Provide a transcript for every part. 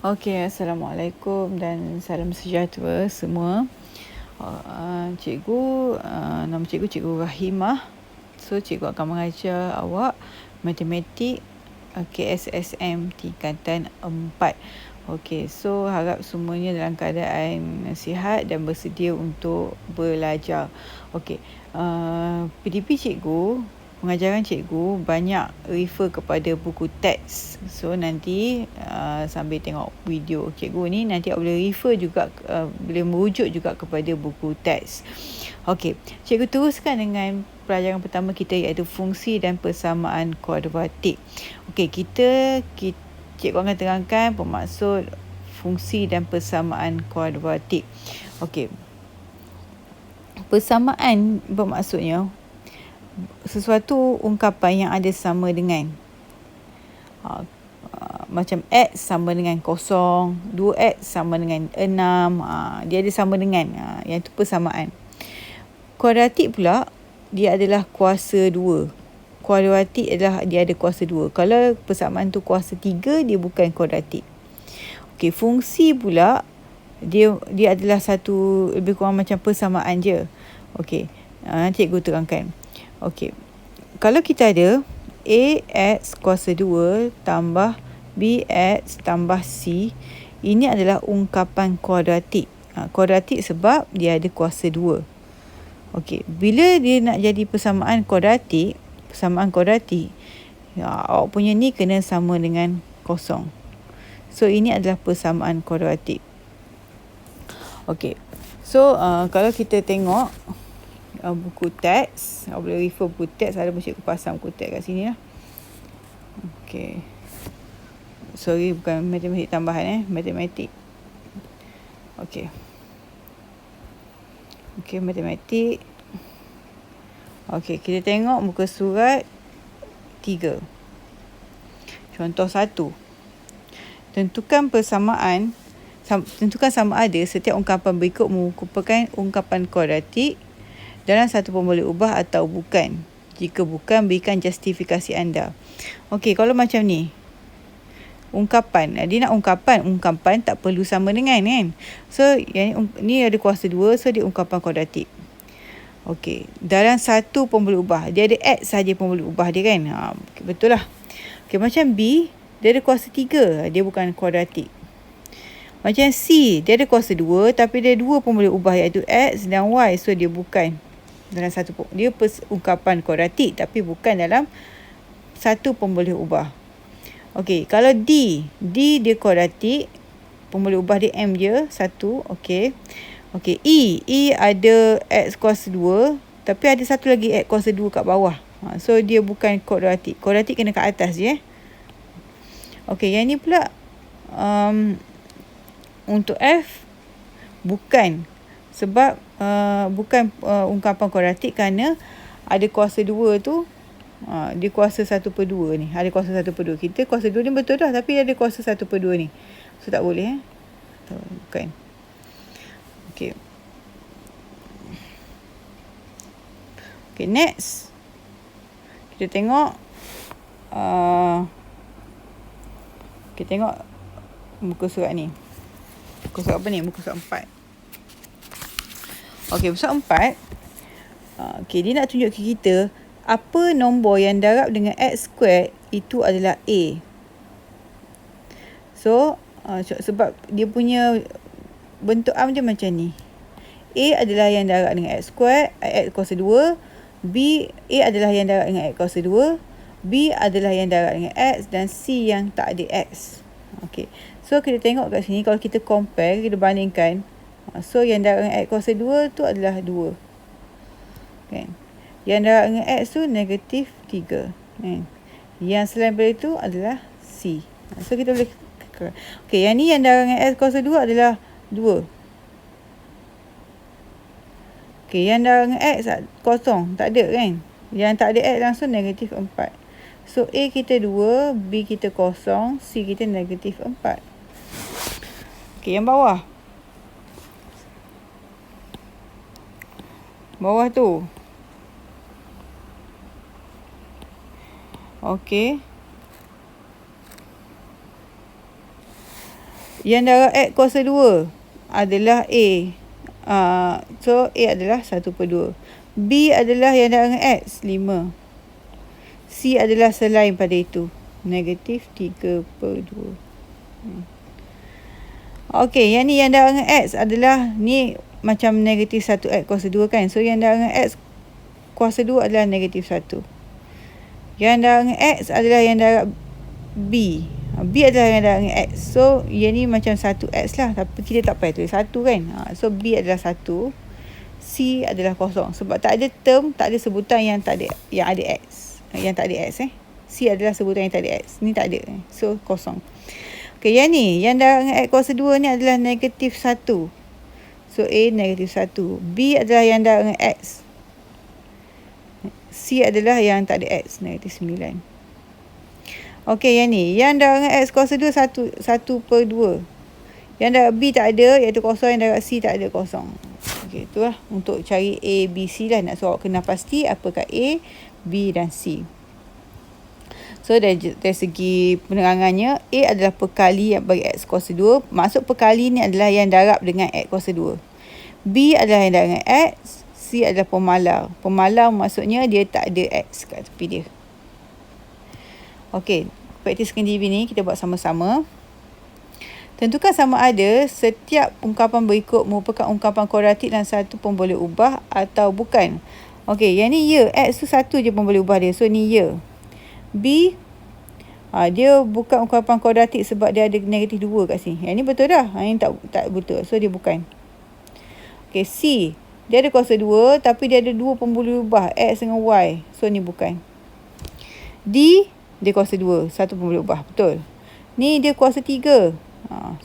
Okey, Assalamualaikum dan salam sejahtera semua. Cikgu, nama cikgu Cikgu Rahimah. So, cikgu akan mengajar awak matematik KSSM tingkatan 4. Okey, so harap semuanya dalam keadaan sihat dan bersedia untuk belajar. Okey, PDP cikgu, pengajaran cikgu banyak refer kepada buku teks. So nanti sambil tengok video cikgu ni, nanti awak boleh refer juga, boleh merujuk juga kepada buku teks. Okey, cikgu teruskan dengan pelajaran pertama kita, iaitu fungsi dan persamaan kuadratik. Okey, cikgu akan terangkan bermaksud fungsi dan persamaan kuadratik. Okey, persamaan bermaksudnya sesuatu ungkapan yang ada sama dengan macam X sama dengan 0, 2X sama dengan 6, dia ada sama dengan, yang itu persamaan. Kuadratik pula, dia adalah kuasa 2. Kuadratik adalah dia ada kuasa 2. Kalau persamaan tu kuasa 3, dia bukan kuadratik. Okey, fungsi pula, dia adalah satu lebih kurang macam persamaan je. Okey, nanti cikgu terangkan. Okey, kalau kita ada AX kuasa 2 tambah BX tambah C, ini adalah ungkapan kuadratik. Kuadratik sebab dia ada kuasa 2. Okey, bila dia nak jadi persamaan kuadratik, awak punya ni kena sama dengan 0. So, ini adalah persamaan kuadratik. Okey, so kalau kita tengok buku teks, awak boleh refer buku teks, ada pun cikgu pasang buku teks kat sini lah. Okey, sorry, bukan matematik tambahan, matematik. Okey, matematik. Okey, kita tengok muka surat 3. Contoh 1. Tentukan sama ada setiap ungkapan berikut merupakan ungkapan kuadratik dalam satu pemboleh ubah atau bukan. Jika bukan, berikan justifikasi anda. Okey, kalau macam ni, ungkapan, dia nak ungkapan tak perlu sama dengan, kan? So, yang ni ada kuasa 2, so dia ungkapan kuadratik. Okey, dalam satu pemboleh ubah, dia ada X saja pemboleh ubah dia, kan? Betul lah. Okey, macam B, dia ada kuasa 3, dia bukan kuadratik. Macam C, dia ada kuasa 2, tapi dia 2 pemboleh ubah, iaitu X dan Y, so dia bukan dalam satu, dia ungkapan kuadratik tapi bukan dalam satu pemboleh ubah. Okey, kalau D dia kuadratik, pemboleh ubah dia M je, 1. Okey, E ada X kuasa 2, tapi ada satu lagi X kuasa 2 kat bawah. So, dia bukan kuadratik. Kuadratik kena kat atas je. Okey, yang ni pula untuk F, bukan. Sebab bukan ungkapan kuadratik kerana ada kuasa 2 tu, dia kuasa 1/2 ni. Ada kuasa 1/2. Kita kuasa 2 ni betul dah, tapi dia ada kuasa 1/2 ni. So, tak boleh. Bukan. Okey. Okey, next. Kita tengok. Kita tengok muka surat ni. Muka surat apa ni? Muka surat 4. Okey, surat 4. Okey, dia nak tunjuk ke kita apa nombor yang darab dengan X squared itu adalah A. So, sebab dia punya bentuk A macam ni. A adalah yang darab dengan X squared, X kuasa 2. A adalah yang darab dengan X kuasa 2. B adalah yang darab dengan X, dan C yang tak ada X. Okey, so kita tengok kat sini, kalau kita compare, kita bandingkan. So, yang darab dengan X kuasa 2 tu adalah 2. Kan? Yang darab dengan X tu negatif 3. Kan? Yang selain daripada itu adalah C. So, kita boleh. Okey, yang ni yang darab dengan X kuasa 2 adalah 2. Okey, yang darab dengan X kosong, tak ada, kan? Yang tak ada X langsung negatif 4. So, A kita 2, B kita kosong, C kita negatif 4. Okey, yang bawah. Bawah tu. Okey. Yang darab X kuasa 2 adalah A. So A adalah 1/2. B adalah yang darab dengan X, 5. C adalah selain pada itu, negatif 3/2. Okey, yang ni yang darab dengan X adalah, ni macam negatif 1X kuasa 2 kan. So yang darab dengan X kuasa 2 adalah negatif 1. Yang darab dengan X adalah yang darab B. B adalah yang darab dengan X. So yang ni macam 1X lah, tapi kita tak payah tulis 1 kan. So B adalah 1. C adalah kosong. Sebab tak ada term, tak ada sebutan yang tak ada, yang ada X. Yang tak ada X C adalah sebutan yang tak ada X. Ni tak ada. So kosong. Okey, yang ni, yang darab dengan X kuasa 2 ni adalah negatif 1. So A negatif 1. B adalah yang darab dengan X. C adalah yang tak ada X, negatif 9. Okey, yang ni, yang darab dengan X kuasa 2 1/2. Yang darab B tak ada, iaitu kosong. Yang darab C tak ada, kosong. Okey, itulah untuk cari A, B, C lah. Nak suruh kena pasti apakah A, B dan C. So dari segi penerangannya, A adalah perkali yang bagi X kuasa 2. Maksud perkali ni adalah yang darab dengan X kuasa 2. B adalah yang darab dengan X. C adalah pemalar. Pemalar maksudnya dia tak ada X kat tepi dia. Okey, praktis sendiri ni kita buat sama-sama. Tentukan sama ada setiap ungkapan berikut merupakan ungkapan kuadratik dan satu pun boleh ubah atau bukan. Okey, yang ni ya. X tu satu je pun boleh ubah dia. So ni ya. B, dia bukan ungkapan kuadratik sebab dia ada negatif 2 kat sini. Yang ni betul dah. Yang ni tak betul. So dia bukan. Okey, C, dia ada kuasa 2 tapi dia ada 2 pun boleh ubah. X dengan Y. So ni bukan. D, dia kuasa 2. 1 pun boleh ubah. Betul. Ni dia kuasa 3.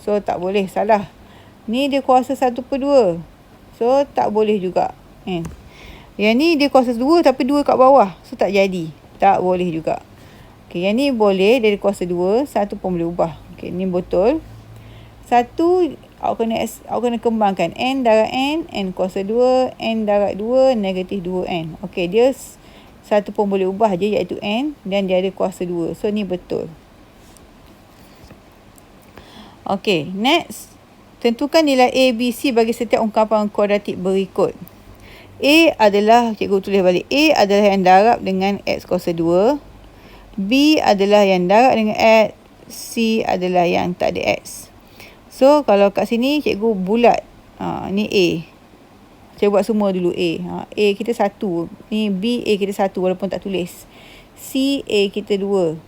So tak boleh, salah. Ni dia kuasa 1/2. So tak boleh juga. Yang ni dia kuasa 2 tapi 2 kat bawah. So tak jadi. Tak boleh juga. Okey, yang ni boleh, dia ada kuasa 2, 1 pun boleh ubah. Okey, ni betul. 1 awak kena kembangkan. N darab N kuasa 2, N darab 2, negatif 2N. Okey, dia 1 pun boleh ubah je, iaitu N, dan dia ada kuasa 2. So ni betul. Okey, next. Tentukan nilai A, B, C bagi setiap ungkapan kuadratik berikut. A adalah, cikgu tulis balik. A adalah yang darab dengan X kuasa 2. B adalah yang darab dengan X. C adalah yang tak ada X. So, kalau kat sini cikgu bulat. Ni A. Cikgu buat semua dulu A. A kita 1. Ni B, A kita 1 walaupun tak tulis. C, A kita 2.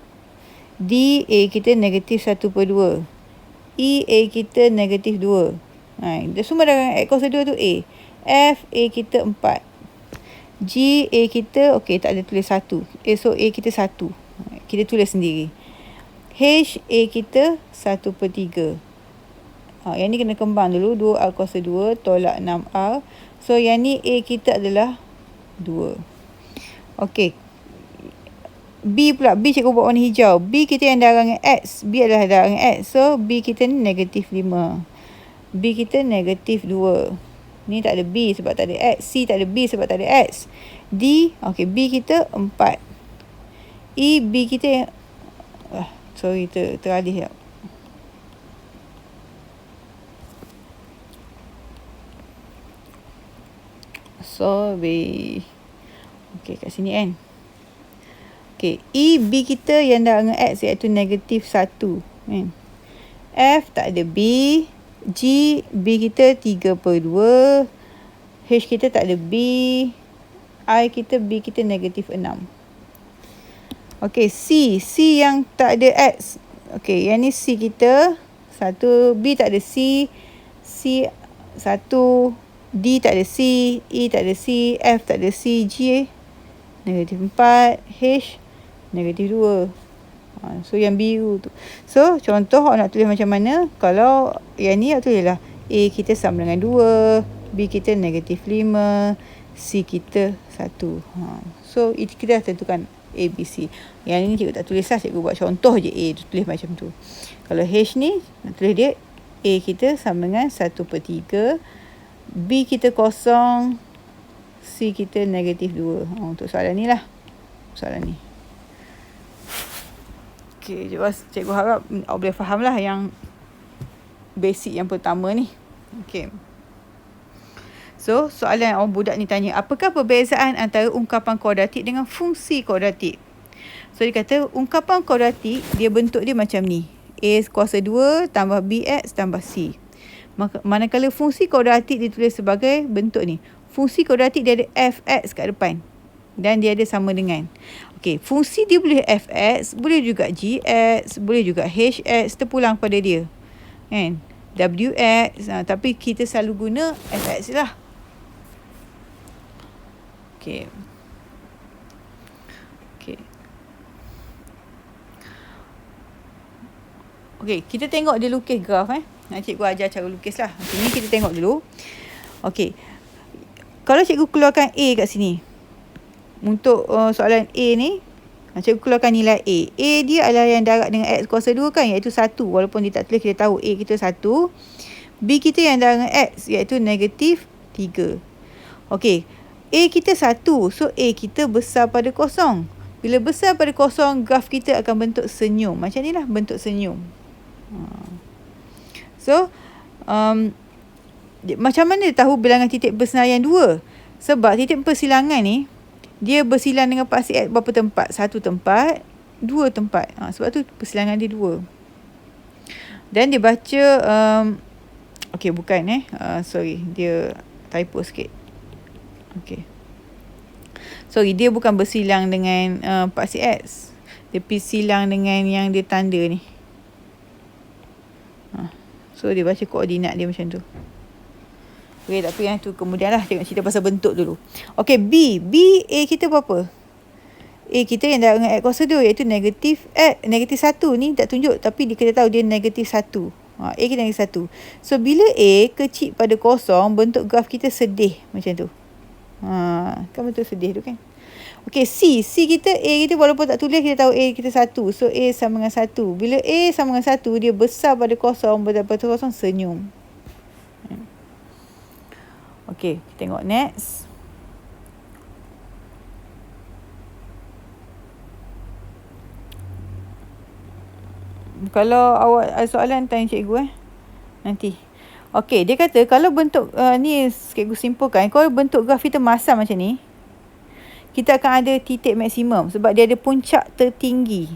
D, A kita negatif 1/2. E, A kita negatif 2. Semua darab X kuasa 2 tu A. F, A kita 4. G, A kita, okey, tak ada tulis 1. So A kita 1. Kita tulis sendiri. H, A kita 1/3. Yang ni kena kembang dulu. 2R kuasa 2 tolak 6R. So yang ni A kita adalah 2. Okey. B pula. B cikgu buat warna hijau. B kita yang darab dengan X. B adalah darab dengan X. So B kita ni negatif 5. B kita negatif 2. Ni tak ada B sebab tak ada X. C tak ada B sebab tak ada X. D, okey, B kita 4. E, B kita sorry, teralih tak. Sorry. Okey, kat sini kan. Okey, E, B kita yang darab dengan X iaitu negatif 1. Kan? F tak ada B. G, B kita 3/2. H kita tak ada B. I kita, B kita negatif 6. Okey, C. C yang tak ada X. Okey, yang ni C kita 1. B tak ada C. C 1. D tak ada C. E tak ada C. F tak ada C. G negatif 4. H negatif 2. So yang biru tu. So contoh awak nak tulis macam mana. Kalau yang ni awak tulislah A kita sama dengan 2. B kita negatif 5. C kita 1. So kita dah tentukan A, B, C. Yang ni cikgu tak tulis lah. Cikgu buat contoh je A tu, tulis macam tu. Kalau H ni nak tulis dia A kita sama dengan 1/3. B kita kosong. C kita negatif 2. Untuk soalan ni lah. Soalan ni. Okey, cikgu harap awak boleh faham lah yang basic yang pertama ni. Okay. So, soalan orang budak ni tanya, apakah perbezaan antara ungkapan kuadratik dengan fungsi kuadratik? So, dia kata, ungkapan kuadratik, dia bentuk dia macam ni. A kuasa 2 tambah BX tambah C. Manakala fungsi kuadratik ditulis sebagai bentuk ni. Fungsi kuadratik dia ada fx kat depan. Dan dia ada sama dengan. Okey, fungsi dia boleh fx, boleh juga gx, boleh juga hx, terpulang pada dia. Kan? Wx, tapi kita selalu guna fx lah. Okey. Okey. Okey, kita tengok dia lukis graf Nanti cikgu ajar cara lukis lah. Ni kita tengok dulu. Okey. Kalau cikgu keluarkan A kat sini. Untuk soalan A ni, cikgu keluarkan nilai A. A dia adalah yang darab dengan X kuasa 2 kan, iaitu 1. Walaupun dia tak tulis, kita tahu A kita 1. B kita yang darab dengan X, iaitu negatif 3. Okey. A kita 1. So, A kita besar pada kosong. Bila besar pada kosong, graf kita akan bentuk senyum. Macam ni lah bentuk senyum. So, macam mana dia tahu bilangan titik bersenayan 2? Sebab titik persilangan ni, dia bersilang dengan paksi X berapa tempat? 1 tempat, 2 tempat. Sebab tu persilangan dia 2. Dan dia baca, okey bukan sorry, dia typo sikit. Okey. Sorry, dia bukan bersilang dengan paksi X. Dia bersilang dengan yang dia tanda ni. So, dia baca koordinat dia macam tu. Okey, tapi yang tu kemudian lah. Tengok cerita pasal bentuk dulu. Okey, B. B, A kita berapa? A kita yang darab dengan X kuasa 2, iaitu negatif 1 ni tak tunjuk. Tapi kita tahu dia negatif 1. A kita negatif 1. So, bila A kecil pada kosong, bentuk graf kita sedih macam tu. Kan bentuk sedih tu kan? Okey, C. C kita, A kita walaupun tak tulis, kita tahu A kita 1. So, A sama dengan 1. Bila A sama dengan 1, dia besar pada kosong, besar pada kosong, senyum. Okey, kita tengok next. Kalau awak ada soalan, tanya cikgu nanti. Okey, dia kata kalau bentuk, ni cikgu simpulkan, kalau bentuk graf kita masam macam ni, kita akan ada titik maksimum sebab dia ada puncak tertinggi.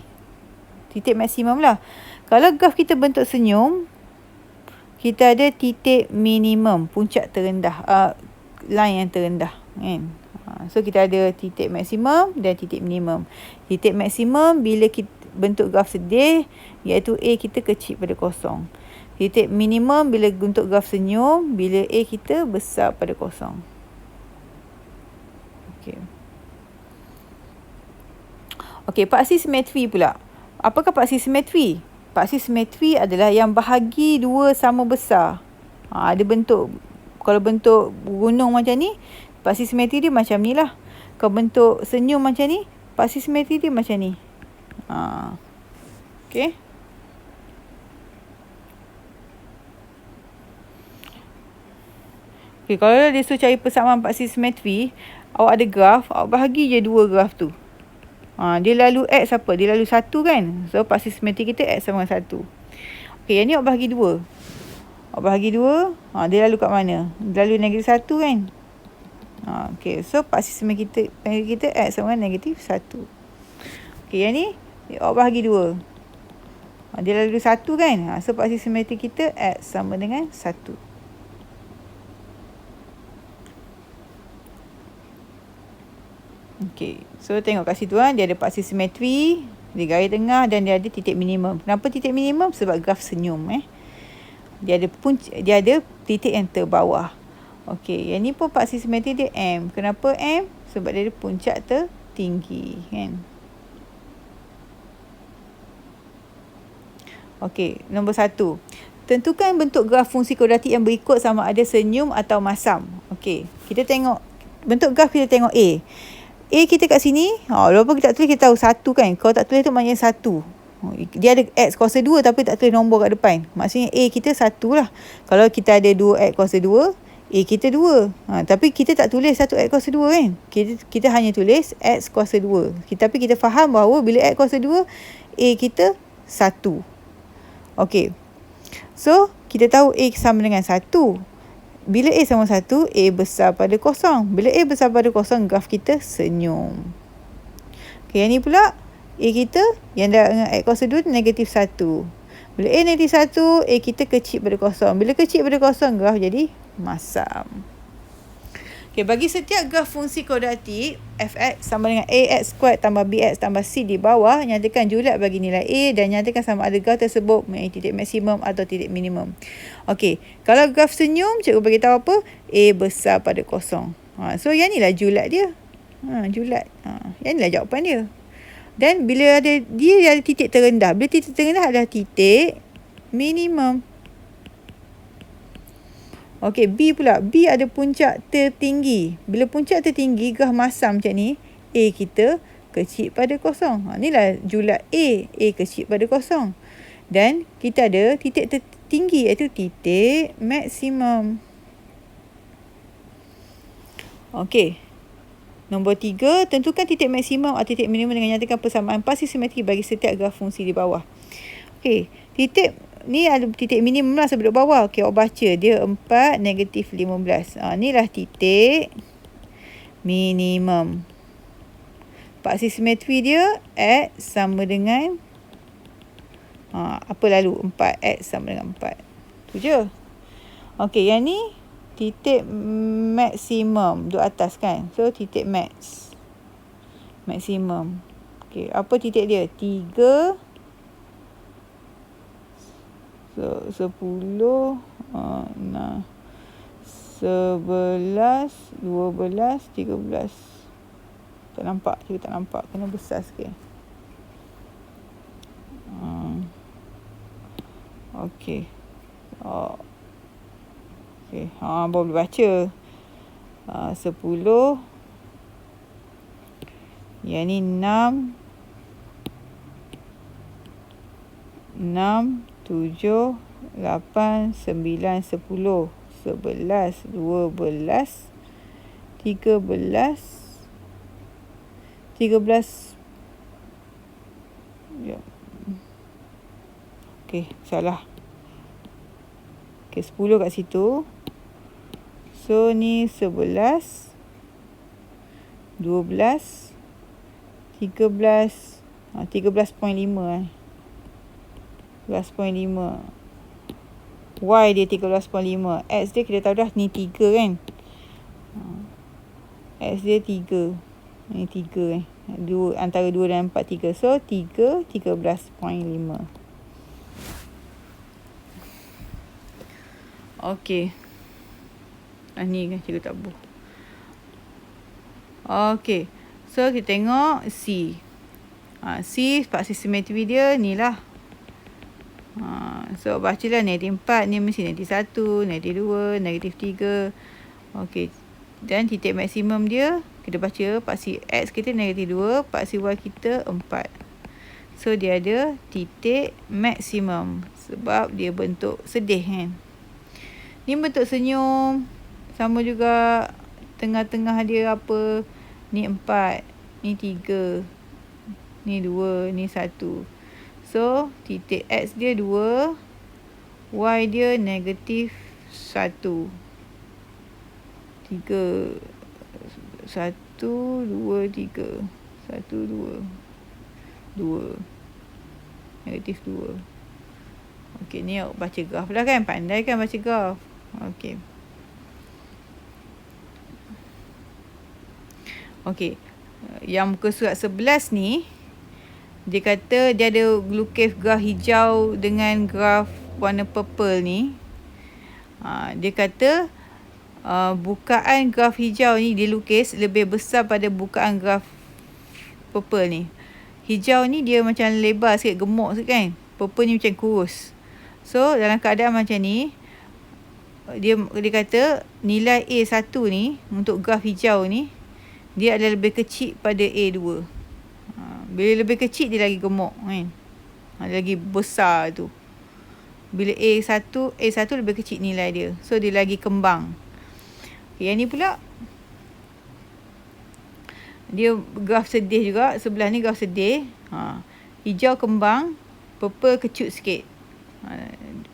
Titik maksimum lah. Kalau graf kita bentuk senyum, kita ada titik minimum, puncak terendah, line yang terendah kan. So kita ada titik maksimum dan titik minimum. Titik maksimum bila kita bentuk graf sedih, iaitu A kita kecil pada kosong. Titik minimum bila bentuk graf senyum, bila A kita besar pada kosong. Okey. Okey, paksi simetri pula. Apakah paksi simetri? Paksi simetri adalah yang bahagi dua sama besar. Ada bentuk, kalau bentuk gunung macam ni, paksi simetri dia macam ni lah. Kalau bentuk senyum macam ni, paksi simetri dia macam ni. Okey. Okey, kalau dia suruh cari persamaan paksi simetri, awak ada graf, awak bahagi je dua graf tu. Dia lalu X apa? Dia lalu 1 kan? So, paksi simetri kita X sama dengan 1. Okey, yang ni awak bahagi 2. Awak bahagi 2. Dia lalu kat mana? Dia lalu negatif 1 kan? Okey, so paksi simetri kita X sama dengan negatif 1. Okey, yang ni awak bahagi 2. Dia lalu 1 kan? So, paksi simetri kita X sama dengan 1. Okey, so tengok kat situ dia ada paksi simetri, dia garis tengah dan dia ada titik minimum. Kenapa titik minimum? Sebab graf senyum Dia ada titik yang terbawah. Okey, yang ni pun paksi simetri dia M. Kenapa M? Sebab dia ada puncak tertinggi kan. Okey, nombor 1. Tentukan bentuk graf fungsi kuadratik yang berikut sama ada senyum atau masam. Okey, kita tengok bentuk graf, kita tengok A. A kita kat sini, walaupun kita tak tulis, kita tahu 1 kan. Kalau tak tulis tu maknanya 1. Dia ada X kuasa 2 tapi tak tulis nombor kat depan. Maksudnya A kita 1 lah. Kalau kita ada 2X kuasa 2, A kita 2. Tapi kita tak tulis 1X kuasa 2 kan. Kita hanya tulis X kuasa 2. Tapi kita faham bahawa bila X kuasa 2, A kita 1. Okey. So, kita tahu A sama dengan 1. Bila A sama 1, A besar pada kosong. Bila A besar pada kosong, graf kita senyum. Okay, yang ni pula A kita yang dah dengan X kuasa 2 negatif 1. Bila A negatif 1, A kita kecil pada kosong. Bila kecil pada kosong, graf jadi masam. Okay, bagi setiap graf fungsi kuadratik f(x) sama dengan ax kuadrat tambah bx tambah c di bawah, nyatakan julat bagi nilai A dan nyatakan sama ada graf tersebut mempunyai titik maksimum atau titik minimum. Okey, kalau graf senyum, cikgu bagi tahu apa? A besar pada kosong. So, yang ni lah julat dia. Julat. Yang ni lah jawapan dia. Dan bila dia ada titik terendah. Bila titik terendah adalah titik minimum. Okey, B pula. B ada puncak tertinggi. Bila puncak tertinggi, graf masam macam ni, A kita kecil pada kosong. Inilah julat A. A kecil pada kosong. Dan kita ada titik tertinggi iaitu titik maksimum. Okey. Nombor 3, tentukan titik maksimum atau titik minimum dengan nyatakan persamaan pasti simetri bagi setiap graf fungsi di bawah. Okey, titik ni ada titik minimum lah sebelum bawah. Okey, awak baca dia 4 negatif 15. Inilah titik minimum. Paksi simetri dia X sama dengan apa lalu 4X sama dengan 4. Tu je. Okey, yang ni titik maksimum duduk atas kan. So titik maksimum. Okey, apa titik dia? 3 10 11 12 13. Tak nampak, cikgu tak nampak. Kena besar sikit. Okey. Okey, baru boleh baca. 10. Yang ni 6 7 8 9 10 11 12 13. Ya. Okey, salah. Okey, 10 kat situ. So ni 11 12 13 13.5 13.5. Y dia 13.5. X dia kita tahu dah ni 3 kan. X dia 3. Ni 3 antara 2 dan 4 3. So 3 13.5. Okey. Ni kan cikgu tak buh. Okey. So kita tengok C. C paksi simetri dia ni lah. So bacalah negatif 4 ni mesti negatif 1, negatif 2, negatif 3. Okey. Dan titik maksimum dia kita baca paksi X kita negatif 2, paksi Y kita 4. So dia ada titik maksimum sebab dia bentuk sedih kan. Ni bentuk senyum. Sama juga tengah-tengah dia apa? Ni 4, ni 3, ni 2, ni 1. So titik X dia 2, Y dia negatif 1. 3 1 2 3 1 2 2 negatif 2. Okey, ni awak baca graf dah kan. Pandai kan baca graf. Okey. Okey. Yang muka surat 11 ni dia kata dia ada lukis graf hijau dengan graf warna purple ni. Dia kata bukaan graf hijau ni dilukis lebih besar pada bukaan graf purple ni. Hijau ni dia macam lebar sikit, gemuk sikit kan. Purple ni macam kurus. So dalam keadaan macam ni dia kata nilai A1 ni untuk graf hijau ni dia adalah lebih kecil pada A2. Bila lebih kecil dia lagi gemuk kan. Dia lagi besar tu. Bila A1 lebih kecil nilai dia. So dia lagi kembang. Okay, yang ni pula dia graf sedih juga. Sebelah ni graf sedih. Hijau kembang, purple kecut sikit.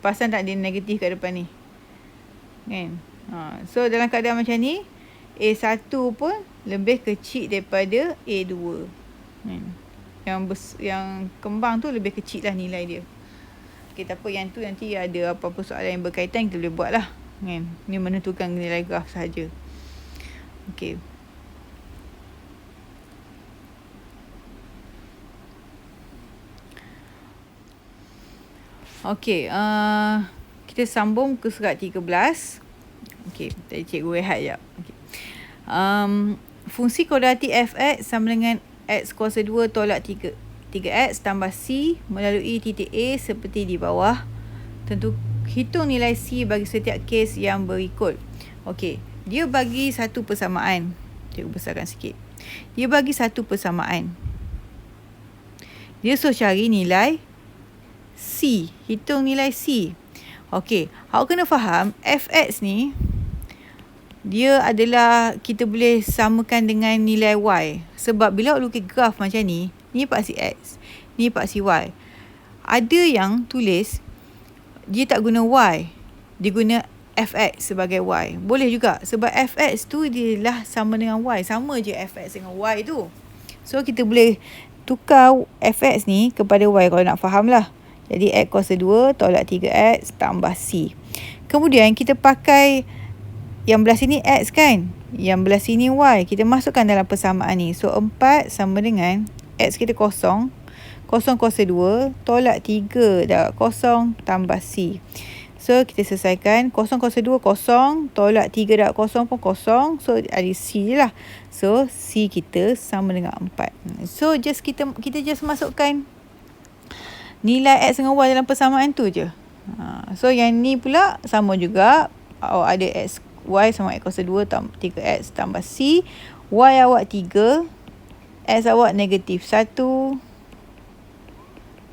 Perasan tak dia negatif kat depan ni? Kan? So dalam keadaan macam ni, A1 pun lebih kecil daripada A2. Kan? Yang kembang tu lebih kecil lah nilai dia. Okay, tak apa, yang tu nanti ada apa-apa soalan yang berkaitan, kita boleh buat lah. Kan? Ni menentukan nilai graf sahaja. Okay. Okay, kita sambung ke surat 13. Okay, tadi cikgu rehat sekejap. Okay. Fungsi kuadratik fx sama dengan x kuasa 2 tolak 3x tambah c melalui titik A seperti di bawah. Tentu hitung nilai c bagi setiap kes yang berikut. Okey, dia bagi satu persamaan. Cikgu besarkan sikit. Dia bagi satu persamaan. Dia suruh cari nilai c. Hitung nilai c. Okey, awak kena faham fx ni dia adalah kita boleh samakan dengan nilai y. Sebab bila awak lukis graf macam ni paksi x, ni paksi y. Ada yang tulis dia tak guna y, dia guna fx sebagai y. Boleh juga sebab fx tu dia lah sama dengan y. Sama je fx dengan y tu. So kita boleh tukar fx ni kepada y kalau nak faham lah. Jadi x kuasa 2 tolak 3x tambah c. Kemudian kita pakai yang belah sini x kan, yang belah sini y. Kita masukkan dalam persamaan ni. So 4 sama dengan x kita kosong. Kosong kuasa 2 tolak 3 darab kosong tambah c. So kita selesaikan. Kosong kuasa 2 kosong, tolak 3 darab kosong pun kosong. So ada c je lah. So c kita sama dengan 4. So just kita just masukkan nilai x dengan y dalam persamaan tu je. So yang ni pula sama juga. Ada x y sama x kuasa 2 3x tambah c. Y awak 3, x awak negatif 1.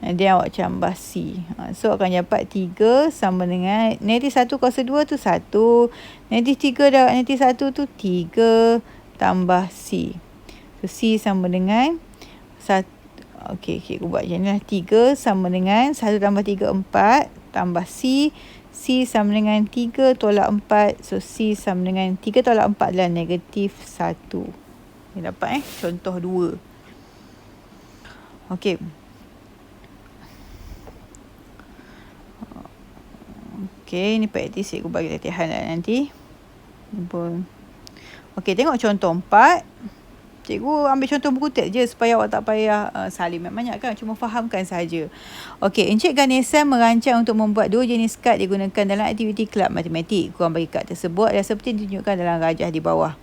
Dan awak tambah c. So akan dapat 3 sama dengan negatif 1 kuasa 2 tu 1. Negatif 3 darab negatif 1 tu 3 tambah c. So c sama dengan 1. Okey, aku buat macam ni lah. 3 sama dengan 1 tambah 3 4 tambah c. C sama dengan 3 tolak 4. So, C sama dengan 3 tolak 4 adalah negatif 1. Ni dapat contoh 2. Okey. Okey, ni praktis cikgu bagi latihan lah nanti. Okey, tengok contoh 4. Cikgu ambil contoh buku teks je supaya awak tak payah salin banyak kan. Cuma fahamkan sahaja. Okey, Encik Ganesan merancang untuk membuat 2 jenis kad digunakan dalam aktiviti kelab matematik. Kurang bagi kad tersebut adalah seperti ditunjukkan dalam rajah di bawah.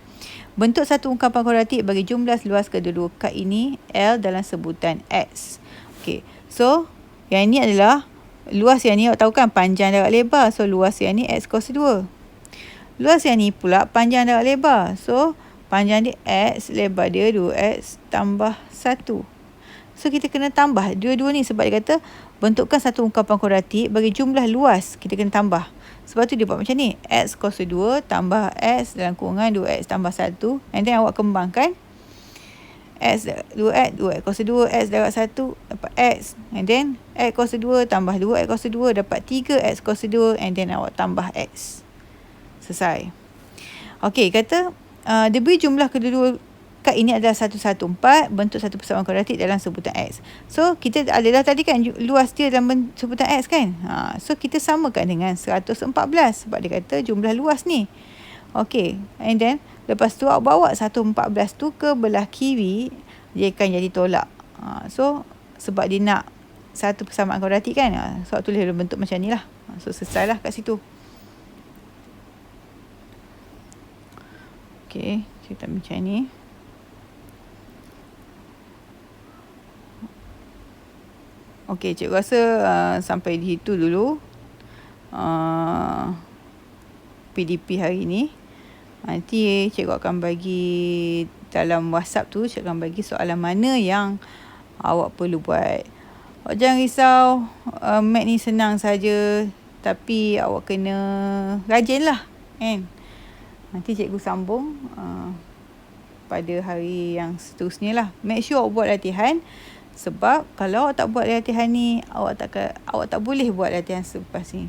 Bentuk satu ungkapan kuadratik bagi jumlah luas kedua-dua kad ini L dalam sebutan X. Okey, so yang ini adalah luas yang ni awak tahu kan panjang darab lebar. So luas yang ni X kuasa 2. Luas yang ni pula panjang darab lebar. So panjang dia X, lebar dia 2X tambah 1. So, kita kena tambah dua-dua ni sebab dia kata bentukkan satu ungkapan kuadratik bagi jumlah luas. Kita kena tambah. Sebab tu dia buat macam ni. X kuasa 2 tambah X dalam kurungan 2X tambah 1. And then awak kembangkan. X 2X, 2X kuasa 2, X darab 1 dapat X. And then X kuasa 2 tambah 2X kuasa 2 dapat 3X kuasa 2. And then awak tambah X. Selesai. Okey, kata dia beri jumlah kedua-dua kad ini adalah 114, bentuk satu persamaan kuadratik dalam sebutan X. So, kita adalah tadi kan luas dia dalam sebutan X kan. So, kita samakan dengan 114 sebab dia kata jumlah luas ni. Okey, and then lepas tu awak bawa 114 tu ke belah kiri, dia akan jadi tolak. So, sebab dia nak satu persamaan kuadratik kan. So, awak tulis dalam bentuk macam ni lah. So, selesailah kat situ. Okey, kita macam ni. Okey, cikgu rasa sampai di situ dulu. PDP hari ni. Nanti cikgu akan bagi dalam WhatsApp tu, cikgu akan bagi soalan mana yang awak perlu buat. Awak jangan risau, math ni senang saja, tapi awak kena rajin lah, kan? Nanti cikgu sambung pada hari yang seterusnya lah. Make sure awak buat latihan. Sebab kalau awak tak buat latihan ni, awak tak boleh buat latihan selepas ni.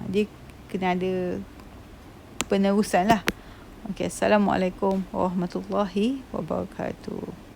Dia kena ada penerusan lah. Okey, Assalamualaikum warahmatullahi wabarakatuh.